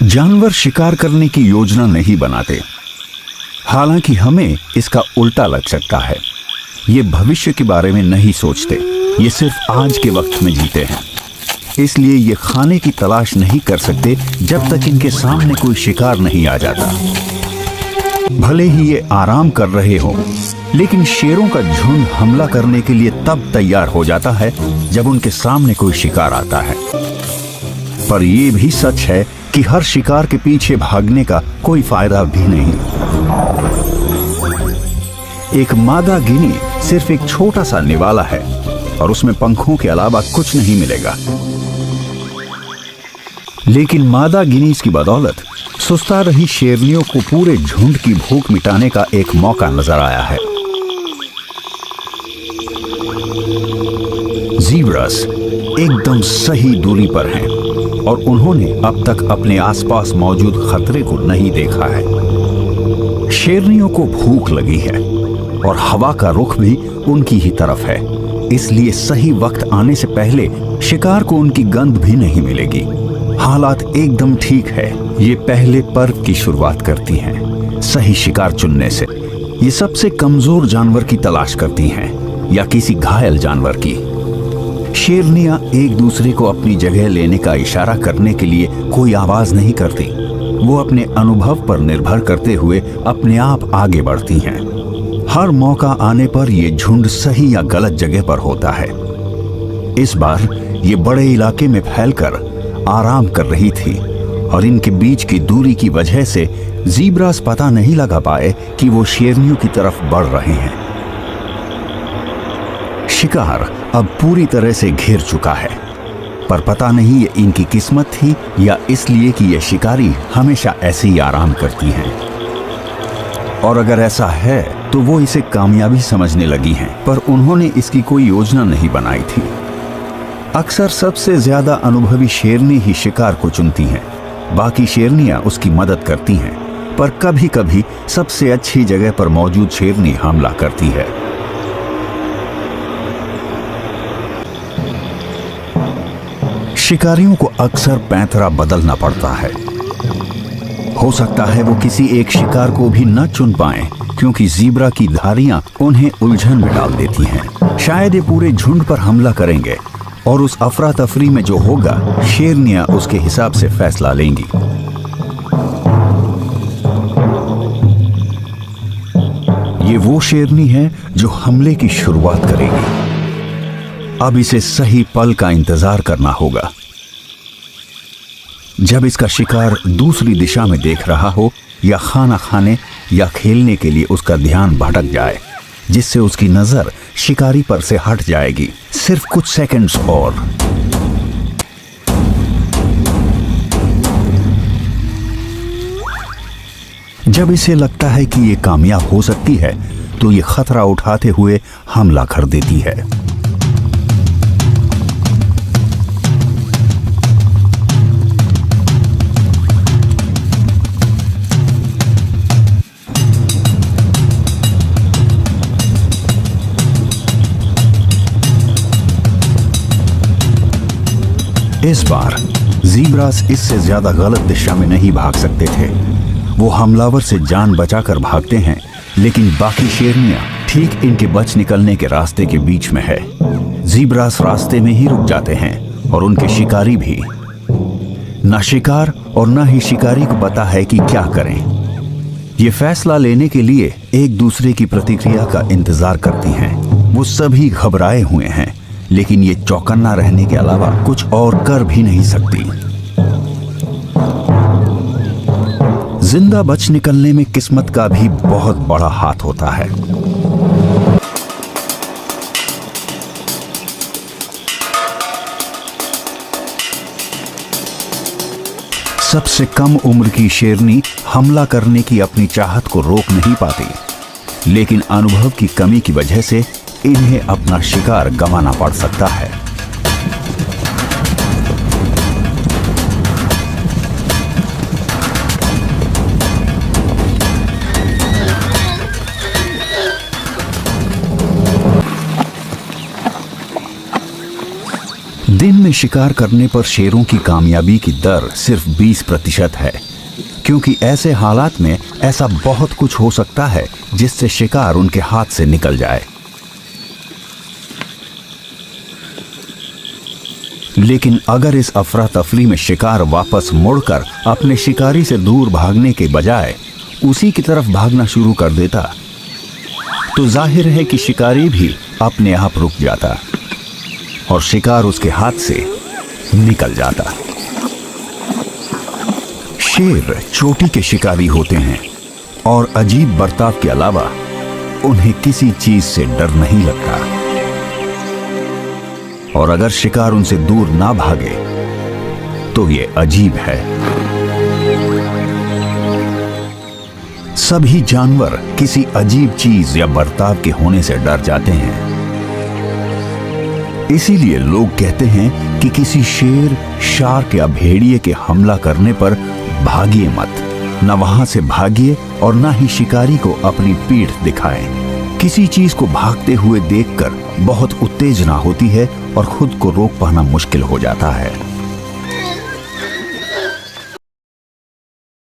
जानवर शिकार करने की योजना नहीं बनाते, हालांकि हमें इसका उल्टा लग सकता है। ये भविष्य के बारे में नहीं सोचते, ये सिर्फ आज के वक्त में जीते हैं। इसलिए ये खाने की तलाश नहीं कर सकते जब तक इनके सामने कोई शिकार नहीं आ जाता। भले ही ये आराम कर रहे हो, लेकिन शेरों का झुंड हमला करने के लिए तब तैयार हो जाता है जब उनके सामने कोई शिकार आता है। पर यह भी सच है कि हर शिकार के पीछे भागने का कोई फायदा भी नहीं। एक मादा गिनी सिर्फ एक छोटा सा निवाला है और उसमें पंखों के अलावा कुछ नहीं मिलेगा। लेकिन मादा गिनीज की बदौलत सुस्ता रही शेरनियों को पूरे झुंड की भूख मिटाने का एक मौका नजर आया है। ज़ीब्रास एकदम सही दूरी पर हैं और उन्होंने अब तक अपने आसपास मौजूद खतरे को नहीं देखा है। शेरनियों को भूख लगी है और हवा का रुख भी उनकी ही तरफ है, इसलिए सही वक्त आने से पहले शिकार को उनकी गंध भी नहीं मिलेगी। हालात एकदम ठीक है। ये पहले पर्व की शुरुआत करती हैं, सही शिकार चुनने से। ये सबसे कमजोर जानवर की तलाश करती हैं या किसी घायल जानवर की। शेरनियां एक दूसरे को अपनी जगह लेने का इशारा करने के लिए कोई आवाज नहीं करती। वो अपने अनुभव पर निर्भर करते हुए अपने आप आगे बढ़ती हैं। हर मौका आने पर यह झुंड सही या गलत जगह पर होता है। इस बार ये बड़े इलाके में फैलकर आराम कर रही थी और इनके बीच की दूरी की वजह से ज़ीब्रास पता नहीं लगा पाए कि वो शेरनियों की तरफ बढ़ रहे हैं। शिकार अब पूरी तरह से घिर चुका है, पर पता नहीं ये इनकी किस्मत थी या इसलिए कि ये शिकारी हमेशा ऐसे ही आराम करती हैं। और अगर ऐसा है तो वो इसे कामयाबी समझने लगी हैं, पर उन्होंने इसकी कोई योजना नहीं बनाई थी। अक्सर सबसे ज्यादा अनुभवी शेरनी ही शिकार को चुनती हैं, बाकी शेरनियां उसकी मदद करती हैं, पर कभी कभी सबसे अच्छी जगह पर मौजूद शेरनी हमला करती है। शिकारियों को अक्सर पैंतरा बदलना पड़ता है। हो सकता है वो किसी एक शिकार को भी न चुन पाएं, क्योंकि ज़ीब्रा की धारियां उन्हें उलझन में डाल देती हैं। शायद ये पूरे झुंड पर हमला करेंगे और उस अफरा तफरी में जो होगा शेरनियां उसके हिसाब से फैसला लेंगी। ये वो शेरनी है जो हमले की शुरुआत करेगी। अब इसे सही पल का इंतजार करना होगा, जब इसका शिकार दूसरी दिशा में देख रहा हो या खाना खाने या खेलने के लिए उसका ध्यान भटक जाए, जिससे उसकी नजर शिकारी पर से हट जाएगी। सिर्फ कुछ सेकंड्स और। जब इसे लगता है कि ये कामयाब हो सकती है, तो ये खतरा उठाते हुए हमला कर देती है। इस बार ज़ीब्रास इससे ज्यादा गलत दिशा में नहीं भाग सकते थे। वो हमलावर से जान बचाकर भागते हैं, लेकिन बाकी शेरनियां ठीक इनके बच निकलने के रास्ते के बीच में है। ज़ीब्रास रास्ते में ही रुक जाते हैं और उनके शिकारी भी। ना शिकार और ना ही शिकारी को पता है कि क्या करें। ये फैसला लेने के लिए एक दूसरे की प्रतिक्रिया का इंतजार करती हैं। वो सभी घबराए हुए हैं, लेकिन ये चौकन्ना रहने के अलावा कुछ और कर भी नहीं सकती। जिंदा बच निकलने में किस्मत का भी बहुत बड़ा हाथ होता है। सबसे कम उम्र की शेरनी हमला करने की अपनी चाहत को रोक नहीं पाती, लेकिन अनुभव की कमी की वजह से इन्हें अपना शिकार गंवाना पड़ सकता है। दिन में शिकार करने पर शेरों की कामयाबी की दर सिर्फ 20% है, क्योंकि ऐसे हालात में ऐसा बहुत कुछ हो सकता है जिससे शिकार उनके हाथ से निकल जाए। लेकिन अगर इस अफरा तफरी में शिकार वापस मुड़कर अपने शिकारी से दूर भागने के बजाय उसी की तरफ भागना शुरू कर देता, तो जाहिर है कि शिकारी भी अपने आप रुक जाता और शिकार उसके हाथ से निकल जाता। शेर चोटी के शिकारी होते हैं और अजीब बर्ताव के अलावा उन्हें किसी चीज से डर नहीं लगता, और अगर शिकार उनसे दूर ना भागे तो ये अजीब है। सभी जानवर किसी अजीब चीज या बर्ताव के होने से डर जाते हैं। इसीलिए लोग कहते हैं कि किसी शेर, शार्क या भेड़िए के हमला करने पर भागिए मत। न वहां से भागिए और न ही शिकारी को अपनी पीठ दिखाएं। किसी चीज को भागते हुए देखकर बहुत उत्तेजना होती है और खुद को रोक पाना मुश्किल हो जाता है।